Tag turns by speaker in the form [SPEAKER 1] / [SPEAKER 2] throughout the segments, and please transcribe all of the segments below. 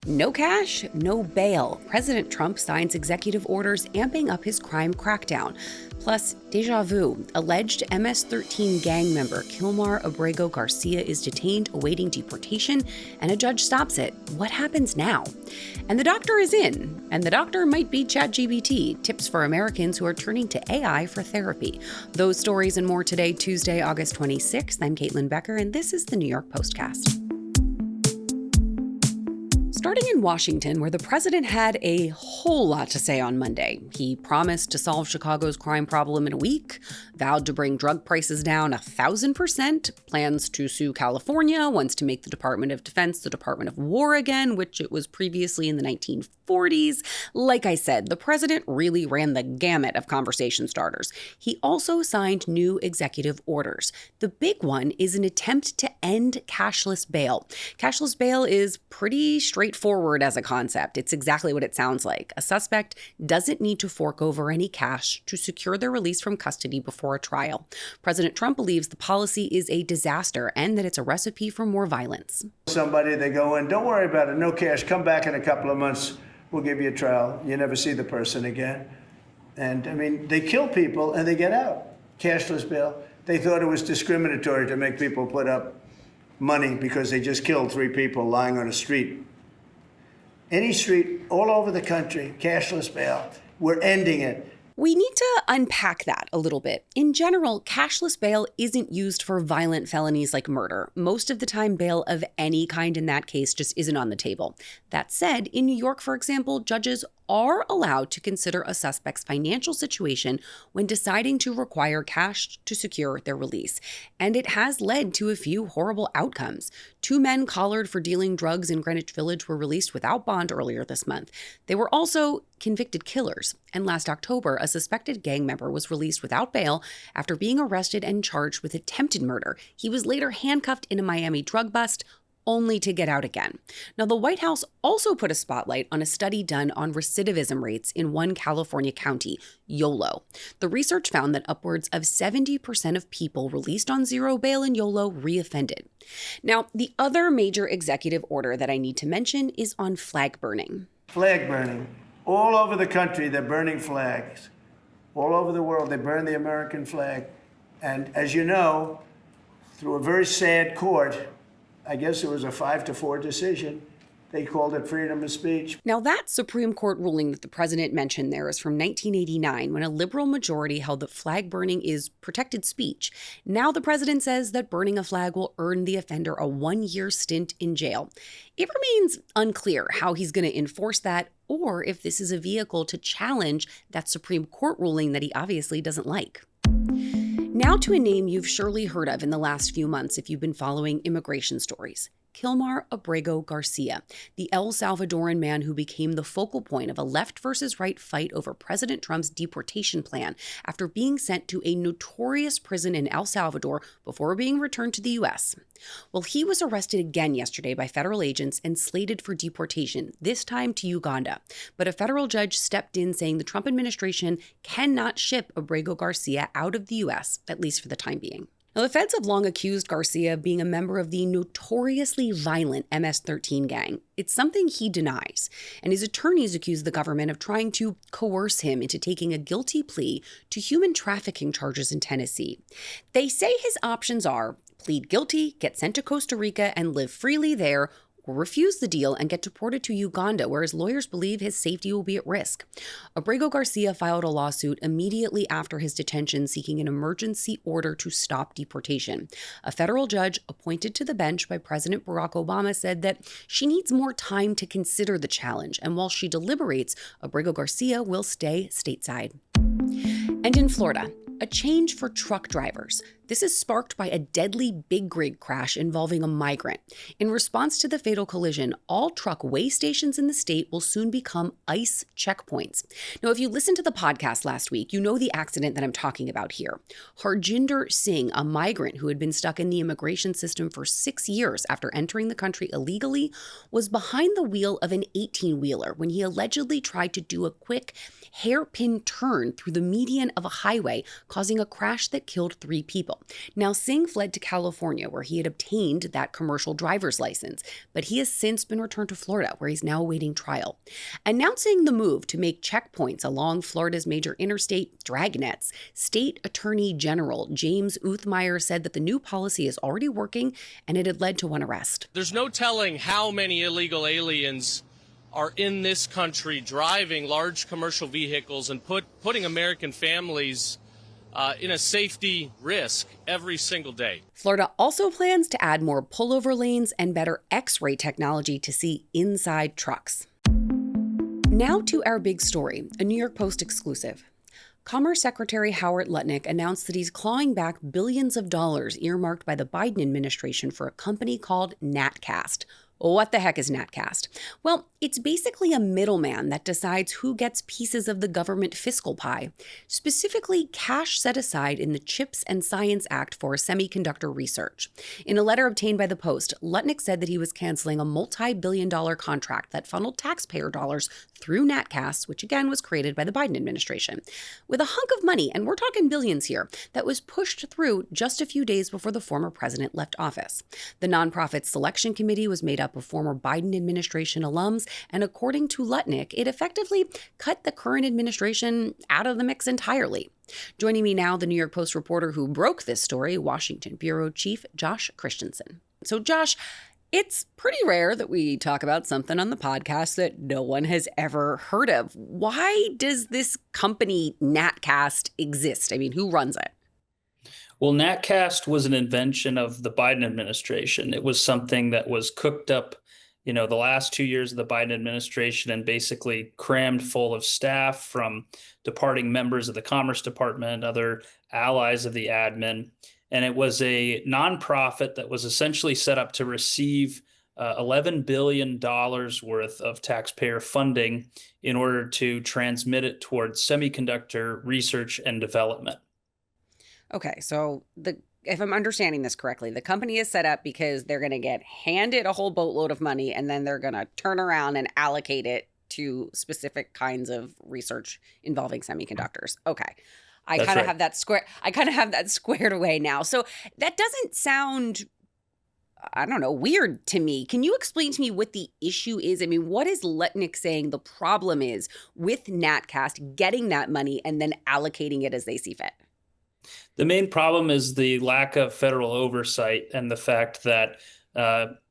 [SPEAKER 1] No cash, no bail. President Trump signs executive orders amping up his crime crackdown. Plus, deja vu. Alleged MS-13 gang member Kilmar Abrego Garcia is detained awaiting deportation, and a judge stops it. What happens now? And the doctor is in, and the doctor might be ChatGPT. Tips for Americans who are turning to AI for therapy. Those stories and more today, Tuesday, August 26th. I'm Caitlin Becker, and this is the New York Postcast. Starting in Washington, where the president had a whole lot to say on Monday. He promised to solve Chicago's crime problem in a week, vowed to bring drug prices down 1,000%, plans to sue California, wants to make the Department of Defense the Department of War again, which it was previously in the 1940s. Like I said, the president really ran the gamut of conversation starters. He also signed new executive orders. The big one is an attempt to end cashless bail. Cashless bail is pretty straightforward as a concept. It's exactly what it sounds like. A suspect doesn't need to fork over any cash to secure their release from custody before a trial. President Trump believes the policy is a disaster and that it's a recipe for more violence.
[SPEAKER 2] Somebody, they go in, don't worry about it, no cash, come back in a couple of months, we'll give you a trial. You never see the person again. And I mean, they kill people and they get out. Cashless bail. They thought it was discriminatory to make people put up money because they just killed 3 people lying on a street. Any street all over the country, cashless bail. We're ending it.
[SPEAKER 1] We need to unpack that a little bit. In general, cashless bail isn't used for violent felonies like murder. Most of the time, bail of any kind in that case just isn't on the table. That said, in New York, for example, judges are allowed to consider a suspect's financial situation when deciding to require cash to secure their release. And it has led to a few horrible outcomes. 2 men collared for dealing drugs in Greenwich Village were released without bond earlier this month. They were also convicted killers. And last October, a suspected gang member was released without bail after being arrested and charged with attempted murder. He was later handcuffed in a Miami drug bust, only to get out again. Now, the White House also put a spotlight on a study done on recidivism rates in one California county, Yolo. The research found that upwards of 70% of people released on zero bail in Yolo reoffended. Now, the other major executive order that I need to mention is on flag burning.
[SPEAKER 2] Flag burning. All over the country, they're burning flags. All over the world, they burn the American flag. And as you know, through a very sad court, I guess it was a 5-4 decision. They called it freedom of speech.
[SPEAKER 1] Now, that Supreme Court ruling that the president mentioned there is from 1989, when a liberal majority held that flag burning is protected speech. Now the president says that burning a flag will earn the offender a 1-year stint in jail. It remains unclear how he's going to enforce that or if this is a vehicle to challenge that Supreme Court ruling that he obviously doesn't like. Now to a name you've surely heard of in the last few months if you've been following immigration stories. Kilmar Abrego Garcia, the El Salvadoran man who became the focal point of a left versus right fight over President Trump's deportation plan after being sent to a notorious prison in El Salvador before being returned to the U.S. Well, he was arrested again yesterday by federal agents and slated for deportation, this time to Uganda. But a federal judge stepped in saying the Trump administration cannot ship Abrego Garcia out of the U.S., at least for the time being. Now, the feds have long accused Garcia of being a member of the notoriously violent MS-13 gang. It's something he denies, and his attorneys accuse the government of trying to coerce him into taking a guilty plea to human trafficking charges in Tennessee. They say his options are plead guilty, get sent to Costa Rica, and live freely there, or refuse the deal and get deported to Uganda, where his lawyers believe his safety will be at risk. Abrego Garcia filed a lawsuit immediately after his detention seeking an emergency order to stop deportation. A federal judge appointed to the bench by President Barack Obama said that she needs more time to consider the challenge, and while she deliberates, Abrego Garcia will stay stateside. And in Florida, a change for truck drivers. This is sparked by a deadly big rig crash involving a migrant. In response to the fatal collision, all truck weigh stations in the state will soon become ICE checkpoints. Now, if you listened to the podcast last week, you know the accident that I'm talking about here. Harjinder Singh, a migrant who had been stuck in the immigration system for 6 years after entering the country illegally, was behind the wheel of an 18-wheeler when he allegedly tried to do a quick hairpin turn through the median of a highway, causing a crash that killed 3 people. trial. Now, Singh fled to California, where he had obtained that commercial driver's license, but he has since been returned to Florida, where he's now awaiting trial. Announcing the move to make checkpoints along Florida's major interstate dragnets, State Attorney General James Uthmeyer said that the new policy is already working and it had led to one arrest.
[SPEAKER 3] There's no telling how many illegal aliens are in this country driving large commercial vehicles and putting American families in a safety risk every single day.
[SPEAKER 1] Florida also plans to add more pullover lanes and better X-ray technology to see inside trucks. Now to our big story, a New York Post exclusive. Commerce Secretary Howard Lutnick announced that he's clawing back billions of dollars earmarked by the Biden administration for a company called Natcast. What the heck is Natcast? Well, it's basically a middleman that decides who gets pieces of the government fiscal pie, specifically cash set aside in the CHIPS and Science Act for semiconductor research. In a letter obtained by the Post, Lutnick said that he was canceling a multi-billion-dollar contract that funneled taxpayer dollars through Natcast, which again was created by the Biden administration, with a hunk of money, and we're talking billions here, that was pushed through just a few days before the former president left office. The nonprofit selection committee was made up of former Biden administration alums, and according to Lutnick, it effectively cut the current administration out of the mix entirely. Joining me now, the New York Post reporter who broke this story, Washington Bureau Chief Josh Christensen. So Josh, it's pretty rare that we talk about something on the podcast that no one has ever heard of. Why does this company Natcast exist? I mean, who runs it?
[SPEAKER 4] Well, Natcast was an invention of the Biden administration. It was something that was cooked up, the last 2 years of the Biden administration and basically crammed full of staff from departing members of the Commerce Department, other allies of the admin. And it was a nonprofit that was essentially set up to receive $11 billion worth of taxpayer funding in order to transmit it towards semiconductor research and development.
[SPEAKER 1] Okay, so if I'm understanding this correctly, the company is set up because they're going to get handed a whole boatload of money and then they're going to turn around and allocate it to specific kinds of research involving semiconductors. Okay. I kind of have that squared away now. So that doesn't sound, I don't know, weird to me. Can you explain to me what the issue is? I mean, what is Lutnick saying the problem is with Natcast getting that money and then allocating it as they see fit?
[SPEAKER 4] The main problem is the lack of federal oversight and the fact that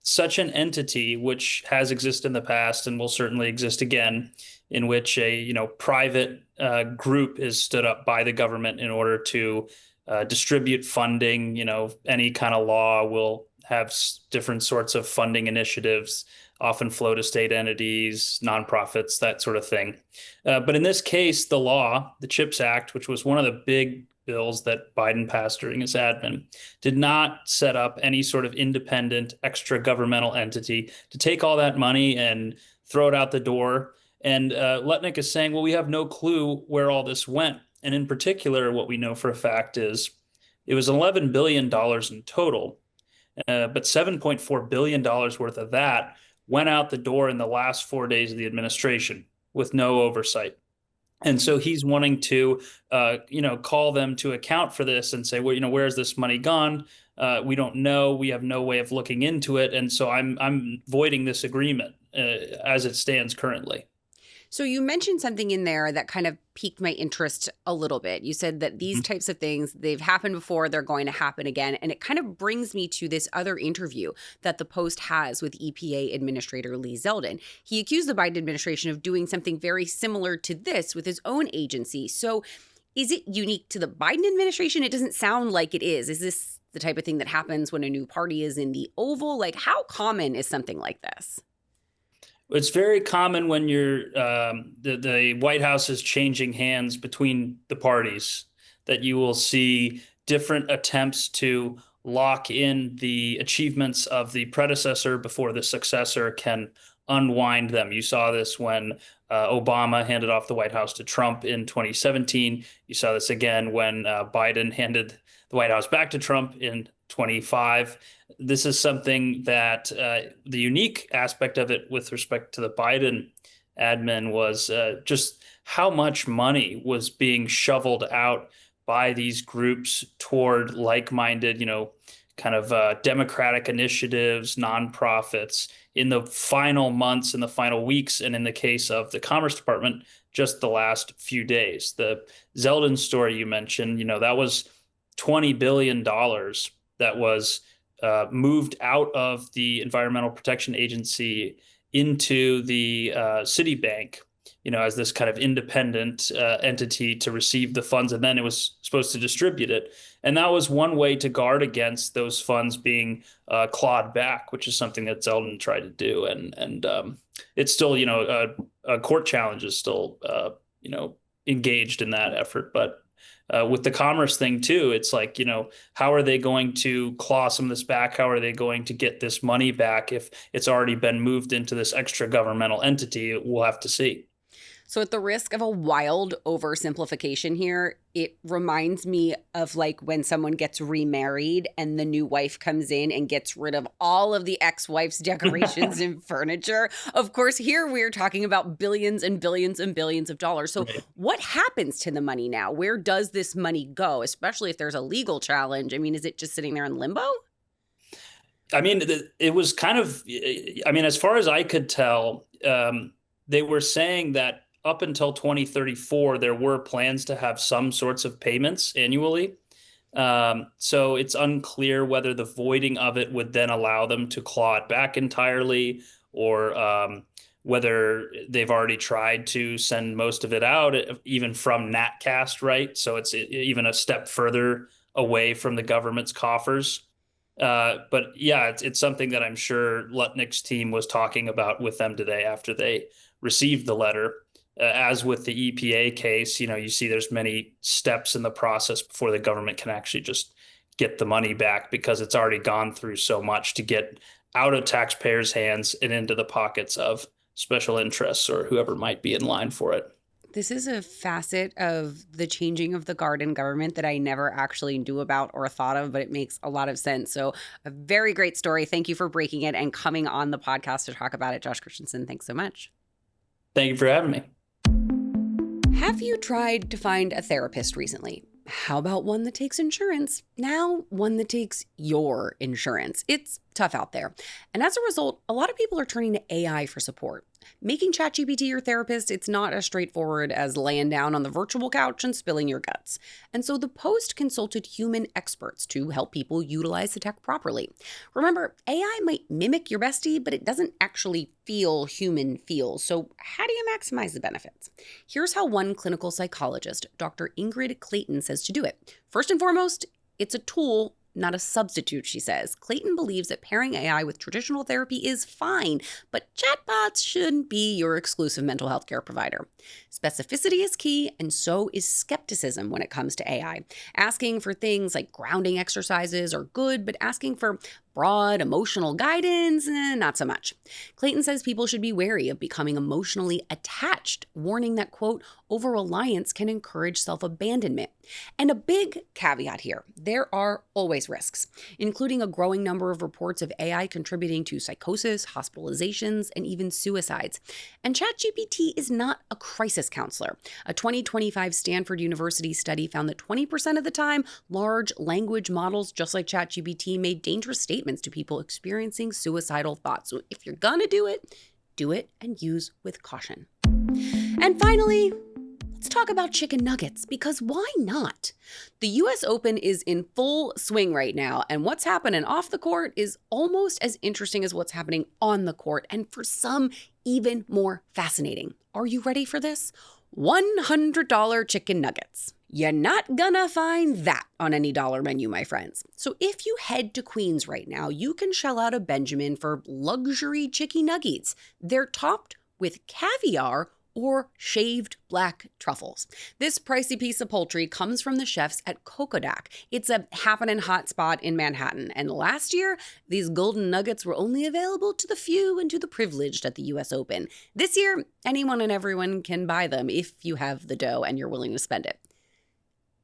[SPEAKER 4] such an entity, which has existed in the past and will certainly exist again, in which a private group is stood up by the government in order to distribute funding. Any kind of law will have different sorts of funding initiatives, often flow to state entities, nonprofits, that sort of thing. But in this case, the law, the CHIPS Act, which was one of the big bills that Biden passed during his admin, did not set up any sort of independent extra governmental entity to take all that money and throw it out the door. And Lutnick is saying, well, we have no clue where all this went. And in particular, what we know for a fact is it was $11 billion in total, but $7.4 billion worth of that went out the door in the last 4 days of the administration with no oversight. And so he's wanting to, call them to account for this and say, well, where's this money gone? We don't know. We have no way of looking into it. And so I'm voiding this agreement as it stands currently.
[SPEAKER 1] So you mentioned something in there that kind of piqued my interest a little bit. You said that these types of things, they've happened before, they're going to happen again. And it kind of brings me to this other interview that the Post has with EPA Administrator Lee Zeldin. He accused the Biden administration of doing something very similar to this with his own agency. So is it unique to the Biden administration? It doesn't sound like it is. Is this the type of thing that happens when a new party is in the Oval? Like, how common is something like this?
[SPEAKER 4] It's very common when the White House is changing hands between the parties, that you will see different attempts to lock in the achievements of the predecessor before the successor can unwind them. You saw this when Obama handed off the White House to Trump in 2017. You saw this again when Biden handed the White House back to Trump in 25. This is something that the unique aspect of it with respect to the Biden admin was just how much money was being shoveled out by these groups toward like-minded, kind of democratic initiatives, nonprofits in the final months and the final weeks. And in the case of the Commerce Department, just the last few days. The Zeldin story you mentioned, that was $20 billion that was moved out of the Environmental Protection Agency into the Citibank, as this kind of independent entity to receive the funds, and then it was supposed to distribute it. And that was one way to guard against those funds being clawed back, which is something that Zeldin tried to do. And it's still, a court challenge is still, engaged in that effort. But with the commerce thing too, it's like, how are they going to claw some of this back? How are they going to get this money back if it's already been moved into this extra governmental entity? We'll have to see.
[SPEAKER 1] So at the risk of a wild oversimplification here, it reminds me of like when someone gets remarried and the new wife comes in and gets rid of all of the ex-wife's decorations and furniture. Of course, here we're talking about billions and billions and billions of dollars. So what happens to the money now? Where does this money go, especially if there's a legal challenge? I mean, is it just sitting there in limbo?
[SPEAKER 4] I mean, it was kind of, as far as I could tell, they were saying that up until 2034, there were plans to have some sorts of payments annually. So it's unclear whether the voiding of it would then allow them to claw it back entirely, or whether they've already tried to send most of it out, even from NatCast, right? So it's even a step further away from the government's coffers. But yeah, it's something that I'm sure Lutnick's team was talking about with them today after they received the letter. As with the EPA case, you see there's many steps in the process before the government can actually just get the money back, because it's already gone through so much to get out of taxpayers' hands and into the pockets of special interests or whoever might be in line for it.
[SPEAKER 1] This is a facet of the changing of the guard in government that I never actually knew about or thought of, but it makes a lot of sense. So a very great story. Thank you for breaking it and coming on the podcast to talk about it, Josh Christensen. Thanks so much.
[SPEAKER 4] Thank you for having me.
[SPEAKER 1] Have you tried to find a therapist recently? How about one that takes insurance? Now, one that takes your insurance. It's tough out there. And as a result, a lot of people are turning to AI for support. Making ChatGPT your therapist, it's not as straightforward as laying down on the virtual couch and spilling your guts. And so the Post consulted human experts to help people utilize the tech properly. Remember, AI might mimic your bestie, but it doesn't actually feel human feels. So how do you maximize the benefits? Here's how one clinical psychologist, Dr. Ingrid Clayton, says to do it. First and foremost, it's a tool, not a substitute, she says. Clayton believes that pairing AI with traditional therapy is fine, but chatbots shouldn't be your exclusive mental health care provider. Specificity is key, and so is skepticism when it comes to AI. Asking for things like grounding exercises are good, but asking for broad emotional guidance, not so much. Clayton says people should be wary of becoming emotionally attached, warning that, quote, over-reliance can encourage self-abandonment. And a big caveat here, there are always risks, including a growing number of reports of AI contributing to psychosis, hospitalizations, and even suicides. And ChatGPT is not a crisis counselor. A 2025 Stanford University study found that 20% of the time, large language models, just like ChatGPT, made dangerous statements to people experiencing suicidal thoughts. So if you're gonna do it and use with caution. And finally, let's talk about chicken nuggets, because why not? The US Open is in full swing right now, and what's happening off the court is almost as interesting as what's happening on the court, and for some, even more fascinating. Are you ready for this? $100 chicken nuggets. You're not gonna find that on any dollar menu, my friends. So if you head to Queens right now, you can shell out a Benjamin for luxury chicken nuggets. They're topped with caviar or shaved black truffles. This pricey piece of poultry comes from the chefs at Kokodak. It's a happening hot spot in Manhattan. And last year, these golden nuggets were only available to the few and to the privileged at the US Open. This year, anyone and everyone can buy them if you have the dough and you're willing to spend it.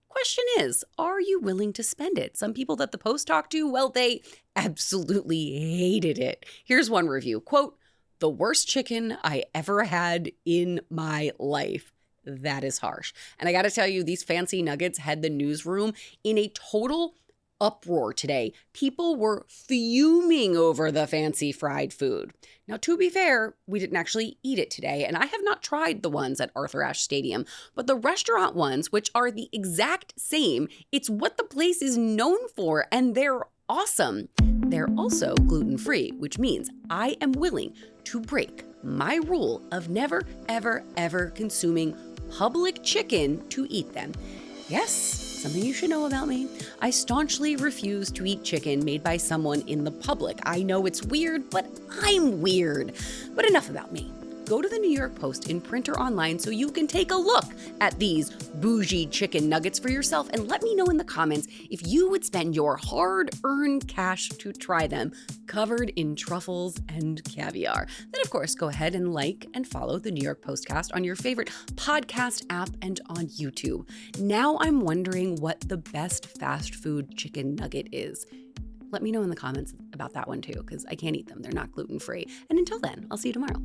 [SPEAKER 1] Question is, are you willing to spend it? Some people that the Post talked to, well, they absolutely hated it. Here's one review, quote, "The worst chicken I ever had in my life. that is harsh. And I gotta tell you, these fancy nuggets had the newsroom in a total uproar today. People were fuming over the fancy fried food. Now, to be fair, we didn't actually eat it today, and I have not tried the ones at Arthur Ashe Stadium, but the restaurant ones, which are the exact same, it's what the place is known for, and they're awesome. They're also gluten-free, which means I am willing to break my rule of never, ever, ever consuming public chicken to eat them. Yes, something you should know about me. I staunchly refuse to eat chicken made by someone in the public. I know it's weird, but I'm weird. But enough about me. Go to the New York Post in print or online so you can take a look at these bougie chicken nuggets for yourself, and let me know in the comments if you would spend your hard-earned cash to try them, covered in truffles and caviar. Then, of course, go ahead and like and follow the New York Postcast on your favorite podcast app and on YouTube. Now I'm wondering what the best fast food chicken nugget is. Let me know in the comments about that one too, because I can't eat them. They're not gluten-free. And until then, I'll see you tomorrow.